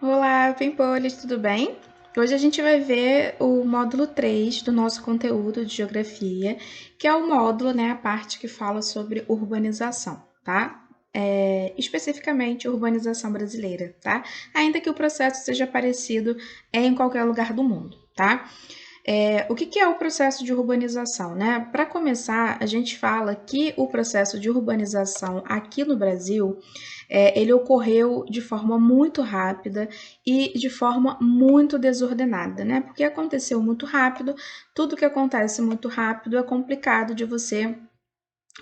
Olá, Pimpolis, tudo bem? Hoje a gente vai ver o módulo 3 do nosso conteúdo de geografia, que é o módulo, a parte que fala sobre urbanização, tá? Especificamente urbanização brasileira, tá? Ainda que o processo seja parecido em qualquer lugar do mundo, tá? O que é o processo de urbanização, né? Para começar, a gente fala que o processo de urbanização aqui no Brasil, ele ocorreu de forma muito rápida e de forma muito desordenada, né? Porque aconteceu muito rápido, tudo que acontece muito rápido é complicado de você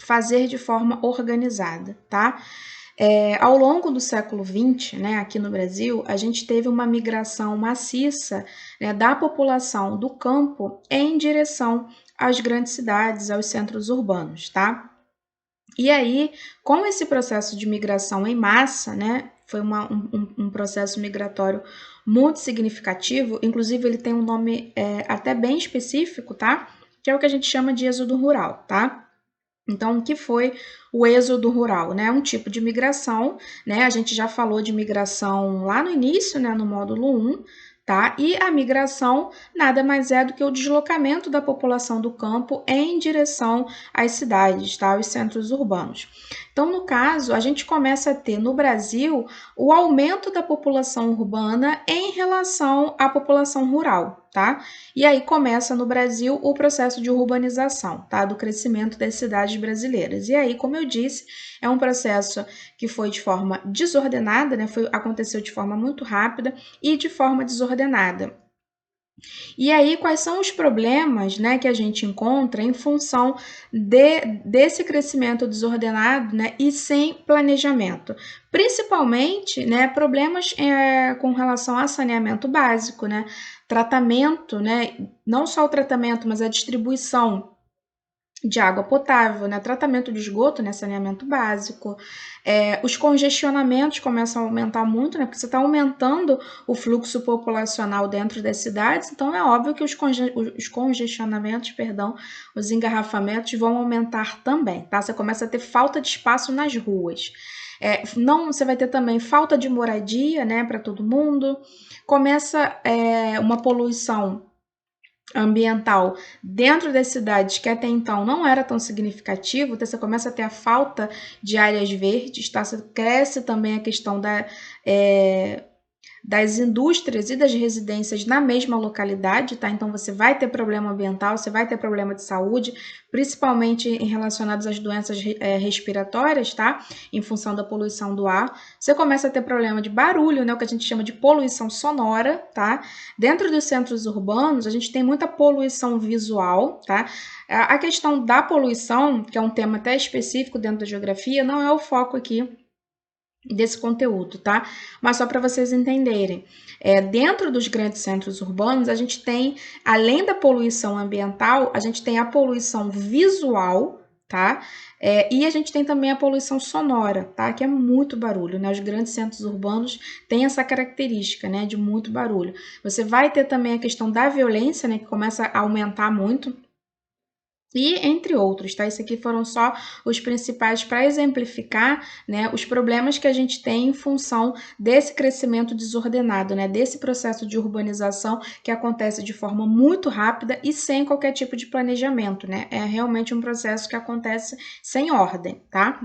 fazer de forma organizada, tá? Ao longo do século XX, né, aqui no Brasil, a gente teve uma migração maciça, né, da população do campo em direção às grandes cidades, aos centros urbanos, tá? E aí, com esse processo de migração em massa, né, foi um processo migratório muito significativo, inclusive ele tem um nome até bem específico, tá? Que é o que a gente chama de êxodo rural, tá? Então, o que foi o êxodo rural? Né? Um tipo de migração, né? A gente já falou de migração lá no início, né? No módulo 1, tá? E a migração nada mais é do que o deslocamento da população do campo em direção às cidades, tá? Aos centros urbanos. Então, no caso, a gente começa a ter no Brasil o aumento da população urbana em relação à população rural, tá? E aí começa no Brasil o processo de urbanização, tá? Do crescimento das cidades brasileiras. E aí, como eu disse, é um processo que foi de forma desordenada, né? Aconteceu de forma muito rápida e de forma desordenada. E aí, quais são os problemas, né, que a gente encontra em função desse crescimento desordenado, né, e sem planejamento? Principalmente, né, problemas com relação a saneamento básico, né, tratamento, né, não só o tratamento, mas a distribuição de água potável, né, tratamento de esgoto, né, saneamento básico. Os congestionamentos começam a aumentar muito, né, porque você está aumentando o fluxo populacional dentro das cidades, então é óbvio que os congestionamentos, perdão, os engarrafamentos vão aumentar também, tá? Você começa a ter falta de espaço nas ruas. Não, você vai ter também falta de moradia, né, para todo mundo. Começa uma poluição ambiental dentro das cidades que até então não era tão significativo, então você começa a ter a falta de áreas verdes, tá? Você cresce também a questão das indústrias e das residências na mesma localidade, tá? Então você vai ter problema ambiental, você vai ter problema de saúde, principalmente relacionados às doenças respiratórias, tá? Em função da poluição do ar. Você começa a ter problema de barulho, né? O que a gente chama de poluição sonora, tá? Dentro dos centros urbanos, a gente tem muita poluição visual, tá? A questão da poluição, que é um tema até específico dentro da geografia, não é o foco aqui desse conteúdo, tá? Mas só para vocês entenderem, dentro dos grandes centros urbanos, a gente tem, além da poluição ambiental, a gente tem a poluição visual, tá? E a gente tem também a poluição sonora, tá? Que é muito barulho, né? Os grandes centros urbanos têm essa característica, né? De muito barulho. Você vai ter também a questão da violência, né? Que começa a aumentar muito, e entre outros, tá? Isso aqui foram só os principais para exemplificar, né, os problemas que a gente tem em função desse crescimento desordenado, né, desse processo de urbanização que acontece de forma muito rápida e sem qualquer tipo de planejamento, né? É realmente um processo que acontece sem ordem, tá?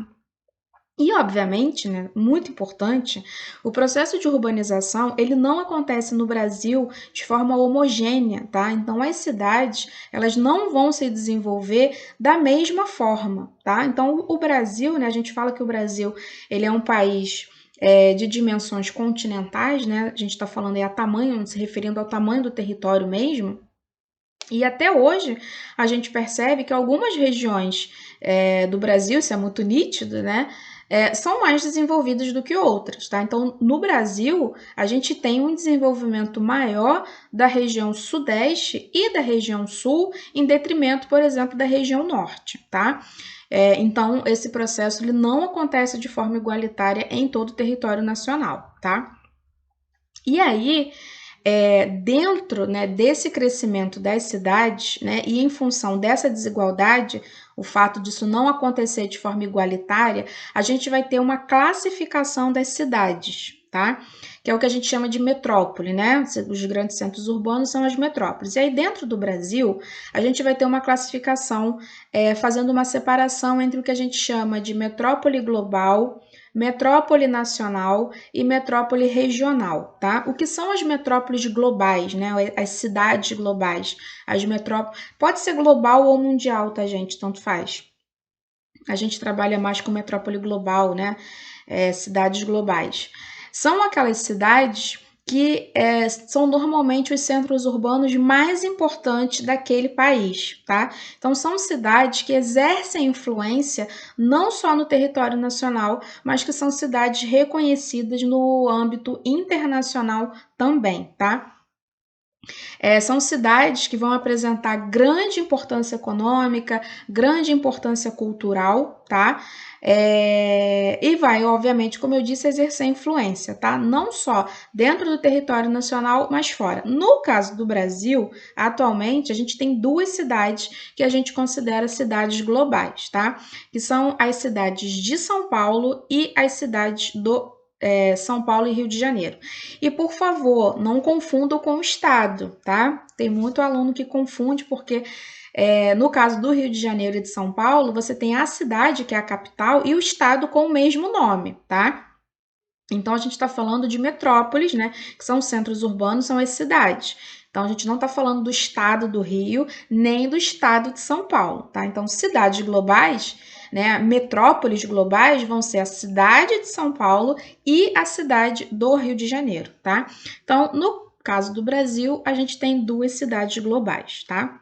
E, obviamente, né, muito importante, o processo de urbanização, ele não acontece no Brasil de forma homogênea, tá? Então, as cidades, elas não vão se desenvolver da mesma forma, tá? Então, o Brasil, né, a gente fala que o Brasil, ele é um país de dimensões continentais, né? A gente está falando aí a tamanho, se referindo ao tamanho do território mesmo. E até hoje a gente percebe que algumas regiões do Brasil, isso é muito nítido, né? São mais desenvolvidas do que outras, tá? Então, no Brasil, a gente tem um desenvolvimento maior da região sudeste e da região sul, em detrimento, por exemplo, da região norte, tá? Então, esse processo ele não acontece de forma igualitária em todo o território nacional, tá? E aí, dentro, né, desse crescimento das cidades, né, e em função dessa desigualdade, o fato disso não acontecer de forma igualitária, a gente vai ter uma classificação das cidades, tá? Que é o que a gente chama de metrópole, né? Os grandes centros urbanos são as metrópoles. E aí, dentro do Brasil, a gente vai ter uma classificação fazendo uma separação entre o que a gente chama de metrópole global, metrópole nacional e metrópole regional, tá? O que são as metrópoles globais, né? As cidades globais, as metrópoles. Pode ser global ou mundial, tá, gente? Tanto faz. A gente trabalha mais com metrópole global, né? Cidades globais. São aquelas cidades que são normalmente os centros urbanos mais importantes daquele país, tá? Então, são cidades que exercem influência não só no território nacional, mas que são cidades reconhecidas no âmbito internacional também, tá? São cidades que vão apresentar grande importância econômica, grande importância cultural, tá? E vai, obviamente, como eu disse, exercer influência, tá? Não só dentro do território nacional, mas fora. No caso do Brasil, atualmente, a gente tem duas cidades que a gente considera cidades globais, tá? Que são as cidades de São Paulo e as cidades do São Paulo e Rio de Janeiro. E, por favor, não confundam com o estado, tá? Tem muito aluno que confunde, porque no caso do Rio de Janeiro e de São Paulo, você tem a cidade, que é a capital, e o estado com o mesmo nome, tá? Então, a gente está falando de metrópoles, né? Que são centros urbanos, são as cidades. Então, a gente não está falando do estado do Rio, nem do estado de São Paulo, tá? Então, cidades globais, né? Metrópoles globais vão ser a cidade de São Paulo e a cidade do Rio de Janeiro, tá? Então, no caso do Brasil, a gente tem duas cidades globais, tá?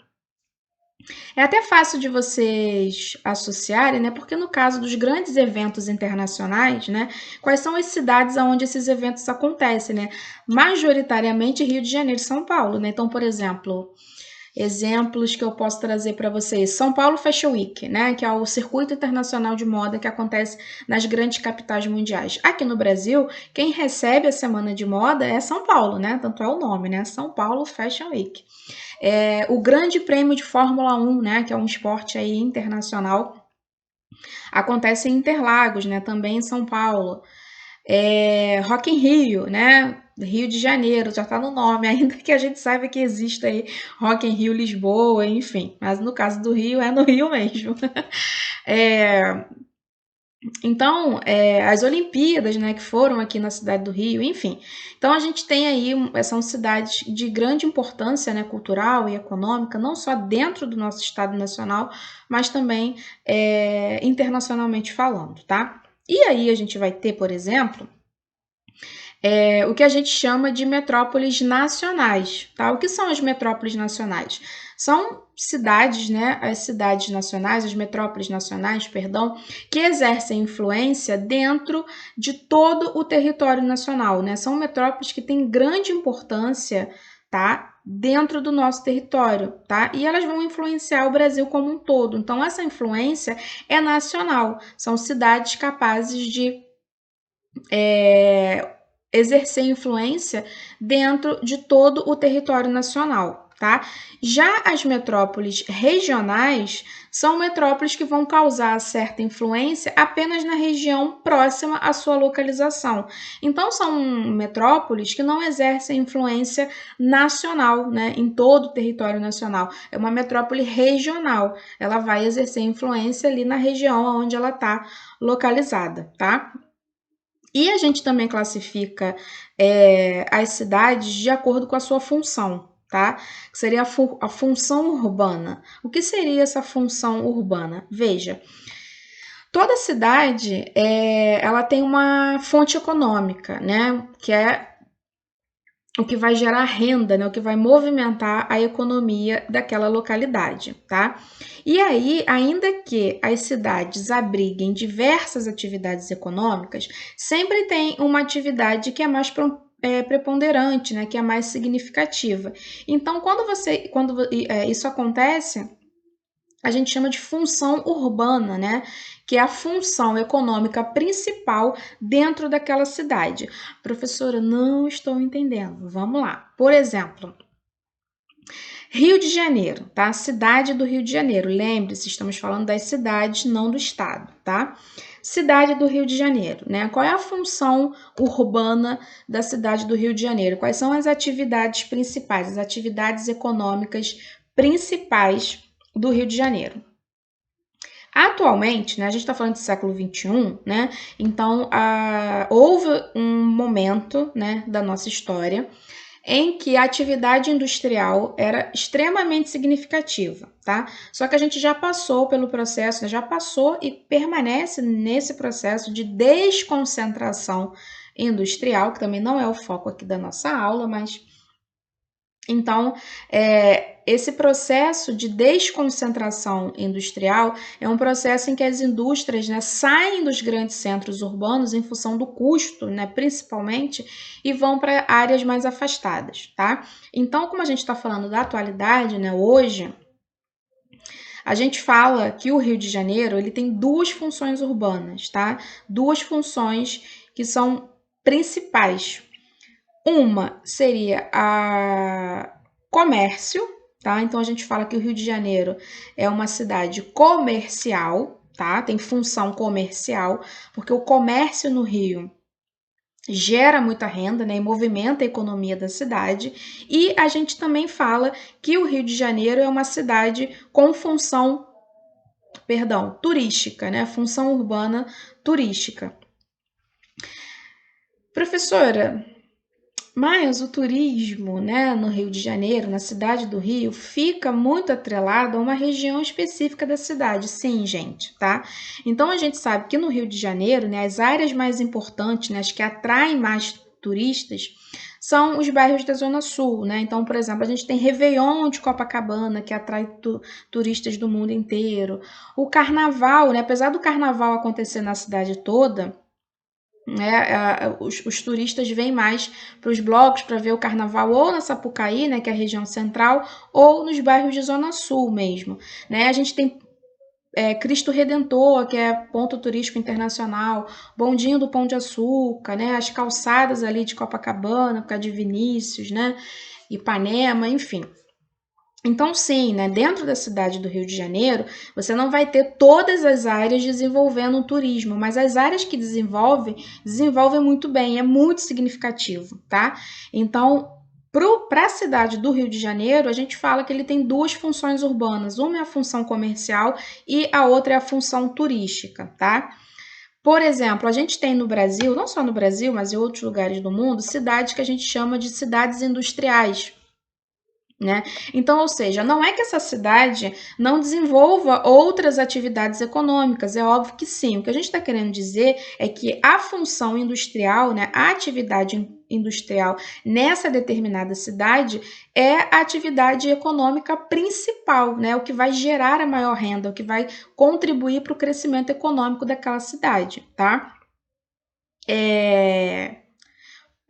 É até fácil de vocês associarem, né? Porque no caso dos grandes eventos internacionais, né? Quais são as cidades onde esses eventos acontecem, né? Majoritariamente Rio de Janeiro e São Paulo, né? Então, por exemplo, exemplos que eu posso trazer para vocês. São Paulo Fashion Week, né? Que é o circuito internacional de moda que acontece nas grandes capitais mundiais. Aqui no Brasil, quem recebe a semana de moda é São Paulo, né? Tanto é o nome, né? São Paulo Fashion Week. O Grande Prêmio de Fórmula 1, né, que é um esporte aí internacional, acontece em Interlagos, né, também em São Paulo. Rock in Rio, né, Rio de Janeiro, já está no nome, ainda que a gente saiba que existe aí Rock in Rio Lisboa, enfim, mas no caso do Rio, é no Rio mesmo. Então, as Olimpíadas, né, que foram aqui na cidade do Rio, enfim. Então, a gente tem aí, são cidades de grande importância, né, cultural e econômica, não só dentro do nosso estado nacional, mas também internacionalmente falando, tá? E aí a gente vai ter, por exemplo, o que a gente chama de metrópoles nacionais, tá? O que são as metrópoles nacionais? São cidades, né? As cidades nacionais, as metrópoles nacionais, perdão, que exercem influência dentro de todo o território nacional, né? São metrópoles que têm grande importância, tá? Dentro do nosso território, tá? E elas vão influenciar o Brasil como um todo. Então, essa influência é nacional. São cidades capazes de exercer influência dentro de todo o território nacional, tá? Já as metrópoles regionais são metrópoles que vão causar certa influência apenas na região próxima à sua localização. Então, são metrópoles que não exercem influência nacional, né, em todo o território nacional. É uma metrópole regional. Ela vai exercer influência ali na região onde ela está localizada, tá? E a gente também classifica as cidades de acordo com a sua função, tá? Que seria a função urbana. O que seria essa função urbana? Veja, toda cidade ela tem uma fonte econômica, né? Que é o que vai gerar renda, né? O que vai movimentar a economia daquela localidade, tá? E aí, ainda que as cidades abriguem diversas atividades econômicas, sempre tem uma atividade que é mais preponderante, né? Que é mais significativa. Então, quando isso acontece, a gente chama de função urbana, né? Que é a função econômica principal dentro daquela cidade. Professora, não estou entendendo. Vamos lá. Por exemplo, Rio de Janeiro, tá? Cidade do Rio de Janeiro. Lembre-se, estamos falando das cidades, não do estado, tá? Cidade do Rio de Janeiro, né? Qual é a função urbana da cidade do Rio de Janeiro? Quais são as atividades principais, as atividades econômicas principais do Rio de Janeiro? Atualmente, né, a gente está falando do século XXI, né? Então, houve um momento, né, da nossa história em que a atividade industrial era extremamente significativa, tá? Só que a gente já passou pelo processo, né, já passou e permanece nesse processo de desconcentração industrial, que também não é o foco aqui da nossa aula, mas então, esse processo de desconcentração industrial é um processo em que as indústrias, né, saem dos grandes centros urbanos em função do custo, né, principalmente, e vão para áreas mais afastadas, tá? Então, como a gente está falando da atualidade, né, hoje, a gente fala que o Rio de Janeiro ele tem duas funções urbanas, tá? Duas funções que são principais. Uma seria a comércio, tá? Então a gente fala que o Rio de Janeiro é uma cidade comercial, tá? Tem função comercial, porque o comércio no Rio gera muita renda, né, e movimenta a economia da cidade. E a gente também fala que o Rio de Janeiro é uma cidade com função, perdão, turística, né? Função urbana turística. Professora, mas o turismo, né, no Rio de Janeiro, na cidade do Rio, fica muito atrelado a uma região específica da cidade. Sim, gente, tá? Então a gente sabe que no Rio de Janeiro, né, as áreas mais importantes, né, as que atraem mais turistas, são os bairros da Zona Sul, né? Então, por exemplo, a gente tem Réveillon de Copacabana, que atrai turistas do mundo inteiro. O Carnaval, né? Apesar do Carnaval acontecer na cidade toda, né, os turistas vêm mais para os blocos para ver o carnaval ou na Sapucaí, né, que é a região central, ou nos bairros de Zona Sul mesmo. Né? A gente tem Cristo Redentor, que é ponto turístico internacional, Bondinho do Pão de Açúcar, né, as calçadas ali de Copacabana, por causa de Vinícius, né, Ipanema, enfim. Então, sim, né, dentro da cidade do Rio de Janeiro, você não vai ter todas as áreas desenvolvendo o turismo, mas as áreas que desenvolvem muito bem, é muito significativo, tá? Então, para a cidade do Rio de Janeiro, a gente fala que ele tem duas funções urbanas, uma é a função comercial e a outra é a função turística, tá? Por exemplo, a gente tem no Brasil, não só no Brasil, mas em outros lugares do mundo, cidades que a gente chama de cidades industriais, né? Então, ou seja, não é que essa cidade não desenvolva outras atividades econômicas, é óbvio que sim. O que a gente está querendo dizer é que a função industrial, né, a atividade industrial nessa determinada cidade é a atividade econômica principal, né, o que vai gerar a maior renda, o que vai contribuir para o crescimento econômico daquela cidade, tá?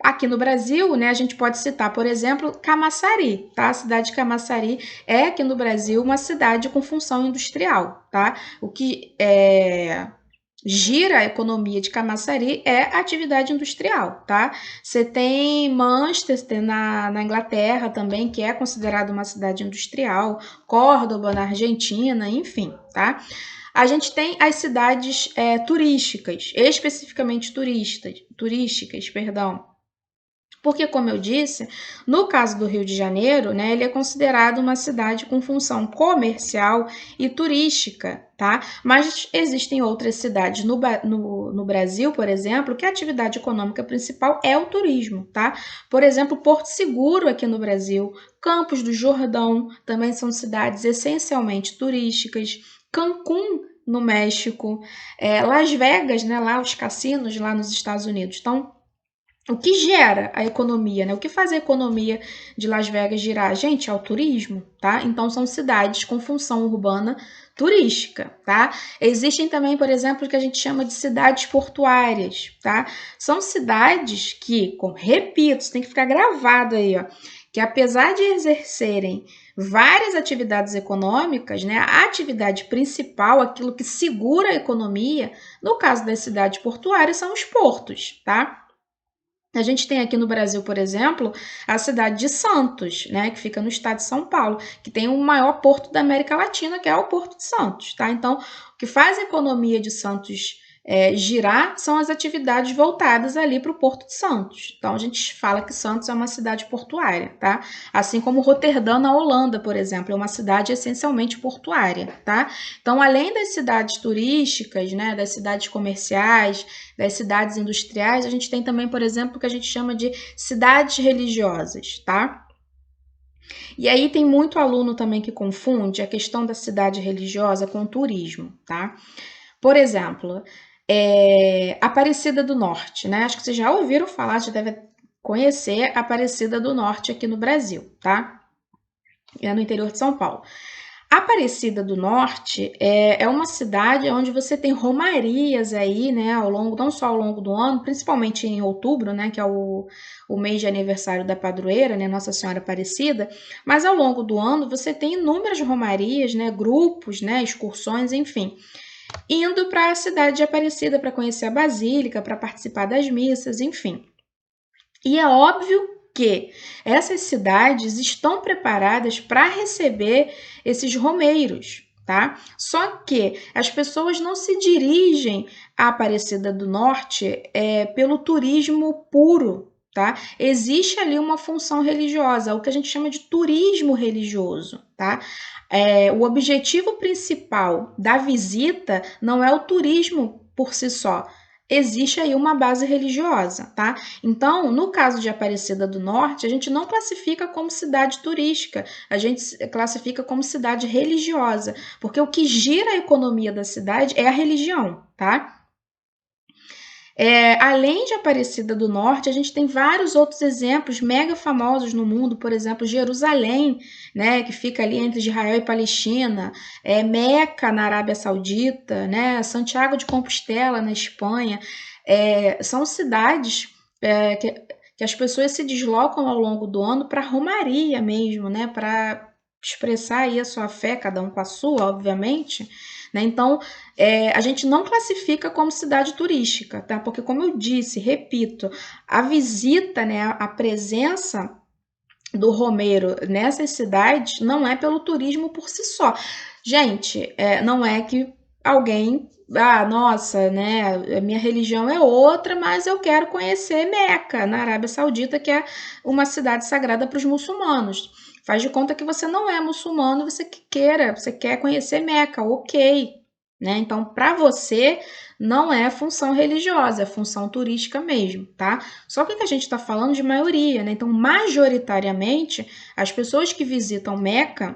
Aqui no Brasil, né, a gente pode citar, por exemplo, Camaçari, tá? A cidade de Camaçari é aqui no Brasil uma cidade com função industrial, tá? O que gira a economia de Camaçari é a atividade industrial, tá? Você tem Manchester na Inglaterra também, que é considerada uma cidade industrial, Córdoba na Argentina, enfim, tá? A gente tem as cidades turísticas, especificamente turísticas, perdão. Porque, como eu disse, no caso do Rio de Janeiro, né, ele é considerado uma cidade com função comercial e turística, tá? Mas existem outras cidades no Brasil, por exemplo, que a atividade econômica principal é o turismo, tá? Por exemplo, Porto Seguro aqui no Brasil, Campos do Jordão também são cidades essencialmente turísticas, Cancún no México, Las Vegas, né, lá os cassinos lá nos Estados Unidos. Então, o que gera a economia, né? O que faz a economia de Las Vegas girar? Gente, é o turismo, tá? Então, são cidades com função urbana turística, tá? Existem também, por exemplo, o que a gente chama de cidades portuárias, tá? São cidades que, repito, isso tem que ficar gravado aí, ó, que apesar de exercerem várias atividades econômicas, né, a atividade principal, aquilo que segura a economia, no caso das cidades portuárias, são os portos, tá? A gente tem aqui no Brasil, por exemplo, a cidade de Santos, né, que fica no estado de São Paulo, que tem o maior porto da América Latina, que é o Porto de Santos, tá? Então, o que faz a economia de Santos girar são as atividades voltadas ali para o Porto de Santos. Então, a gente fala que Santos é uma cidade portuária, tá? Assim como Roterdã, na Holanda, por exemplo, é uma cidade essencialmente portuária, tá? Então, além das cidades turísticas, né, das cidades comerciais, das cidades industriais, a gente tem também, por exemplo, o que a gente chama de cidades religiosas, tá? E aí tem muito aluno também que confunde a questão da cidade religiosa com o turismo, tá? Por exemplo, Aparecida do Norte, né? Acho que vocês já ouviram falar, já deve conhecer Aparecida do Norte aqui no Brasil, tá? É no interior de São Paulo. Aparecida do Norte é uma cidade onde você tem romarias aí, né, ao longo, não só ao longo do ano, principalmente em outubro, né, que é o mês de aniversário da padroeira, né, Nossa Senhora Aparecida, mas ao longo do ano você tem inúmeras romarias, né, grupos, né, excursões, enfim, indo para a cidade de Aparecida para conhecer a Basílica, para participar das missas, enfim. E é óbvio que essas cidades estão preparadas para receber esses romeiros, tá? Só que as pessoas não se dirigem à Aparecida do Norte pelo turismo puro, tá? Existe ali uma função religiosa, o que a gente chama de turismo religioso, tá? O objetivo principal da visita não é o turismo por si só. Existe aí uma base religiosa, tá? Então, no caso de Aparecida do Norte, a gente não classifica como cidade turística, a gente classifica como cidade religiosa, porque o que gira a economia da cidade é a religião, tá? Além de Aparecida do Norte, a gente tem vários outros exemplos mega famosos no mundo, por exemplo, Jerusalém, né, que fica ali entre Israel e Palestina, Meca, na Arábia Saudita, né, Santiago de Compostela, na Espanha. São cidades que as pessoas se deslocam ao longo do ano para romaria mesmo, né, para expressar aí a sua fé, cada um com a sua, obviamente, né? Então, a gente não classifica como cidade turística, tá? Porque, como eu disse, repito, a visita, né, a presença do romeiro nessas cidades não é pelo turismo por si só. Gente, não é que alguém, nossa, né, minha religião é outra, mas eu quero conhecer Meca, na Arábia Saudita, que é uma cidade sagrada para os muçulmanos. Faz de conta que você não é muçulmano, você quer conhecer Meca, ok, né? Então, para você, não é função religiosa, é função turística mesmo, tá? Só que a gente está falando de maioria, né? Então, majoritariamente, as pessoas que visitam Meca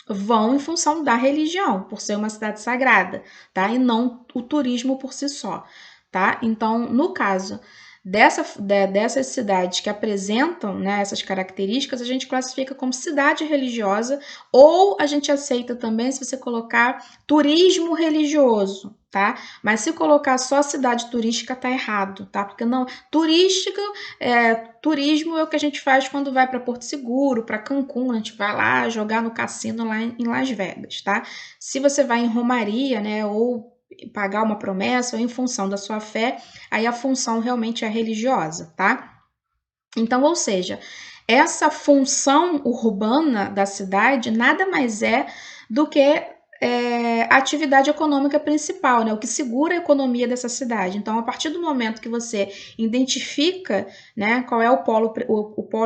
vão em função da religião, por ser uma cidade sagrada, tá? E não o turismo por si só, tá? Então, no caso dessas cidades que apresentam, né, essas características, a gente classifica como cidade religiosa, ou a gente aceita também se você colocar turismo religioso, tá? Mas se colocar só cidade turística, tá errado, tá? Porque não, turismo é o que a gente faz quando vai para Porto Seguro, para Cancún, a gente vai lá jogar no cassino lá em Las Vegas, tá? Se você vai em romaria, né, ou pagar uma promessa, ou em função da sua fé, aí a função realmente é religiosa, tá? Então, ou seja, essa função urbana da cidade nada mais é do que a atividade econômica principal, né? O que segura a economia dessa cidade. Então, a partir do momento que você identifica, né, qual é o polo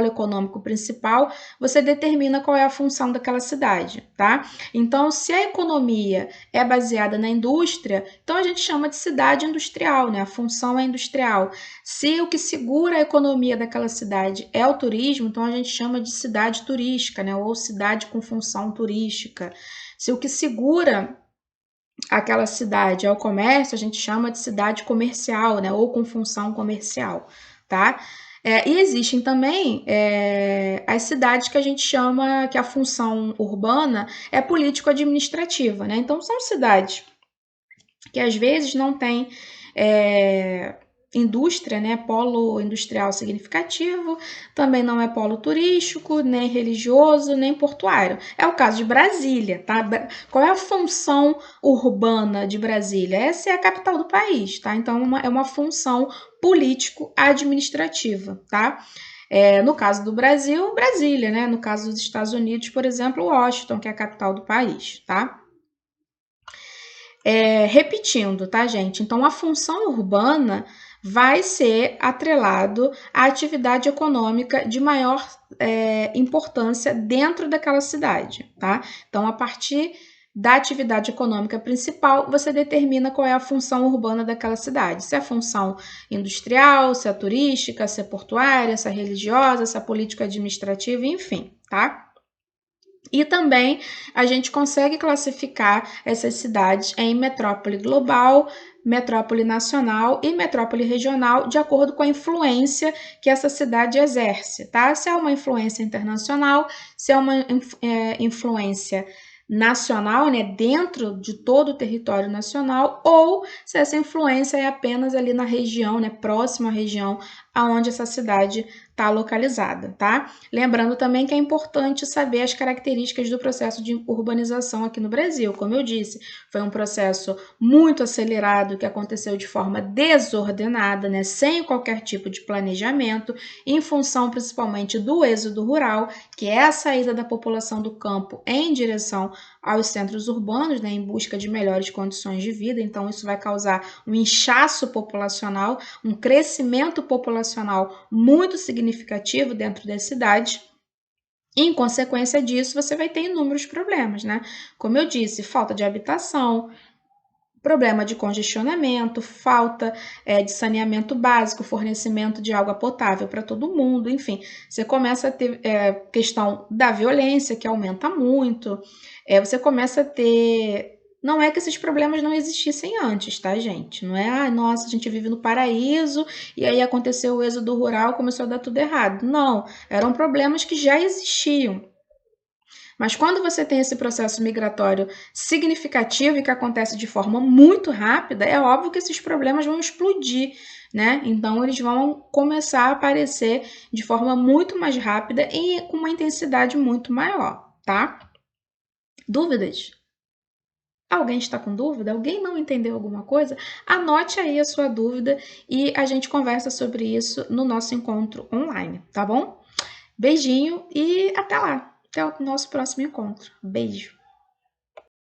econômico principal, você determina qual é a função daquela cidade, tá? Então, se a economia é baseada na indústria, então a gente chama de cidade industrial, né? A função é industrial. Se o que segura a economia daquela cidade é o turismo, então a gente chama de cidade turística, né? Ou cidade com função turística. Se o que segura aquela cidade é o comércio, a gente chama de cidade comercial, né? Ou com função comercial, tá? E existem também as cidades que a gente chama que a função urbana é político-administrativa, né? Então são cidades que às vezes não têm indústria, né, polo industrial significativo, também não é polo turístico, nem religioso, nem portuário. É o caso de Brasília, tá? Qual é a função urbana de Brasília? Essa é a capital do país, tá? Então é uma função político-administrativa, tá? No caso do Brasil, Brasília, né? No caso dos Estados Unidos, por exemplo, Washington, que é a capital do país, tá? Repetindo, tá, gente? Então, a função urbana vai ser atrelado à atividade econômica de maior importância dentro daquela cidade, tá? Então, a partir da atividade econômica principal, você determina qual é a função urbana daquela cidade. Se é função industrial, se é turística, se é portuária, se é religiosa, se é política administrativa, enfim, tá? E também a gente consegue classificar essas cidades em metrópole global, metrópole nacional e metrópole regional, de acordo com a influência que essa cidade exerce, tá? Se é uma influência internacional, se é uma influência nacional, né, dentro de todo o território nacional, ou se essa influência é apenas ali na região, né, próxima à região aonde essa cidade está localizada, tá? Lembrando também que é importante saber as características do processo de urbanização aqui no Brasil. Como eu disse, foi um processo muito acelerado que aconteceu de forma desordenada, né, sem qualquer tipo de planejamento, em função principalmente do êxodo rural, que é a saída da população do campo em direção aos centros urbanos, né, em busca de melhores condições de vida. Então, isso vai causar um inchaço populacional, um crescimento populacional muito significativo dentro das cidades. Em consequência disso, você vai ter inúmeros problemas, né? Como eu disse, falta de habitação, problema de congestionamento, falta de saneamento básico, fornecimento de água potável para todo mundo, enfim, você começa a ter questão da violência, que aumenta muito, você começa a ter... Não é que esses problemas não existissem antes, tá, gente? Não é, nossa, a gente vive no paraíso e aí aconteceu o êxodo rural, começou a dar tudo errado. Não, eram problemas que já existiam. Mas quando você tem esse processo migratório significativo e que acontece de forma muito rápida, é óbvio que esses problemas vão explodir, né? Então, eles vão começar a aparecer de forma muito mais rápida e com uma intensidade muito maior, tá? Dúvidas? Alguém está com dúvida? Alguém não entendeu alguma coisa? Anote aí a sua dúvida e a gente conversa sobre isso no nosso encontro online, tá bom? Beijinho e até lá! Até o nosso próximo encontro. Beijo!